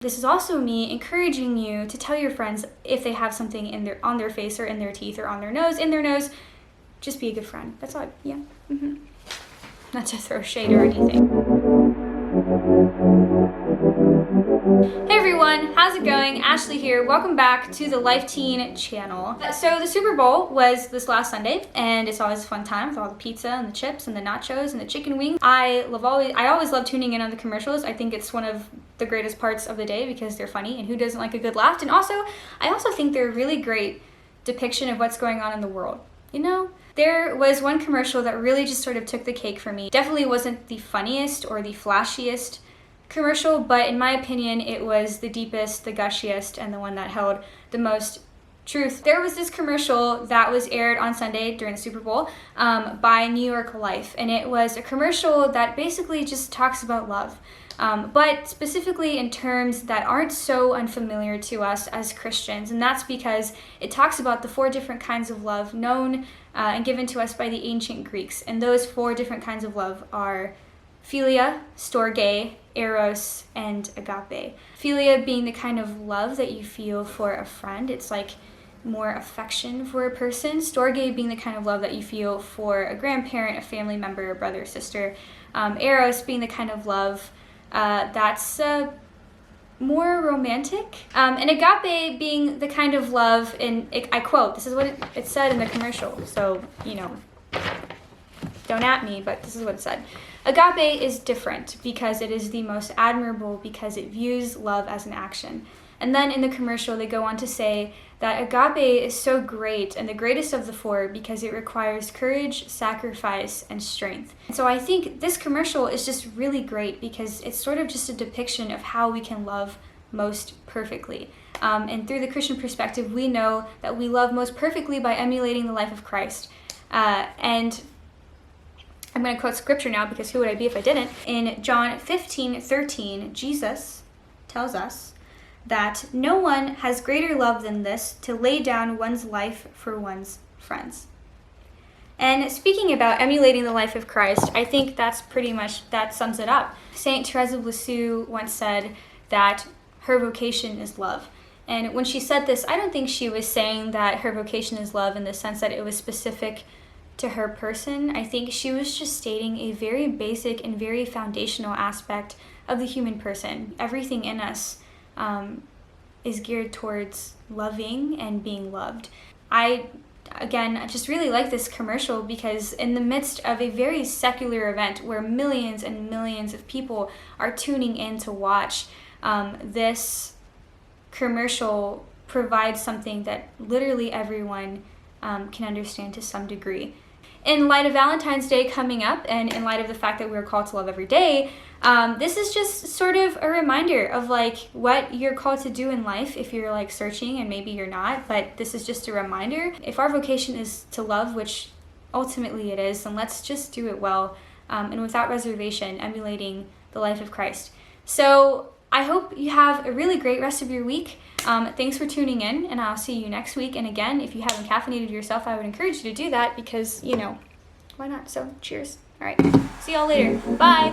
This is also me encouraging you to tell your friends if they have something on their face or in their teeth or on their nose, in their nose, just be a good friend. That's all, yeah. Not to throw shade or anything. Hey everyone, how's it going? Ashley here. Welcome back to the Life Teen channel. So the Super Bowl was this last Sunday, and it's always a fun time with all the pizza and the chips and the nachos and the chicken wings. I always love tuning in on the commercials. I think it's one of the greatest parts of the day because they're funny, and who doesn't like a good laugh? And also, I also think they're a really great depiction of what's going on in the world. You know? There was one commercial that really just sort of took the cake for me. Definitely wasn't the funniest or the flashiest commercial, but in my opinion, it was the deepest, the gushiest, and the one that held the most truth. There was this commercial that was aired on Sunday during the Super Bowl by New York Life, and it was a commercial that basically just talks about love. But specifically in terms that aren't so unfamiliar to us as Christians, and that's because it talks about the 4 different kinds of love known and given to us by the ancient Greeks. And those 4 different kinds of love are philia, storge, eros, and agape. Philia being the kind of love that you feel for a friend. It's like more affection for a person. Storge being the kind of love that you feel for a grandparent, a family member, a brother, sister. Eros being the kind of love that's more romantic. And agape being the kind of love, and I quote, this is what it said in the commercial, so, you know, don't at me, but this is what it said. Agape is different because it is the most admirable because it views love as an action. And then in the commercial, they go on to say that agape is so great and the greatest of the 4 because it requires courage, sacrifice, and strength. And so I think this commercial is just really great because it's sort of just a depiction of how we can love most perfectly. And through the Christian perspective, we know that we love most perfectly by emulating the life of Christ. And I'm going to quote scripture now because who would I be if I didn't? In John 15:13, Jesus tells us that no one has greater love than this, to lay down one's life for one's friends. And speaking about emulating the life of Christ, I think that's pretty much, that sums it up. Saint Therese of Lisieux once said that her vocation is love. And when she said this, I don't think she was saying that her vocation is love in the sense that it was specific to her person. I think she was just stating a very basic and very foundational aspect of the human person. Everything in us is geared towards loving and being loved. I just really like this commercial because in the midst of a very secular event where millions and millions of people are tuning in to watch, this commercial provides something that literally everyone can understand to some degree. In light of Valentine's Day coming up, and in light of the fact that we're called to love every day, this is just sort of a reminder of like what you're called to do in life if you're like searching, and maybe you're not, but this is just a reminder. If our vocation is to love, which ultimately it is, then let's just do it well and without reservation, emulating the life of Christ. So I hope you have a really great rest of your week. Thanks for tuning in, and I'll see you next week. And again, if you haven't caffeinated yourself, I would encourage you to do that because, you know, why not? So cheers. All right. See y'all later. Bye.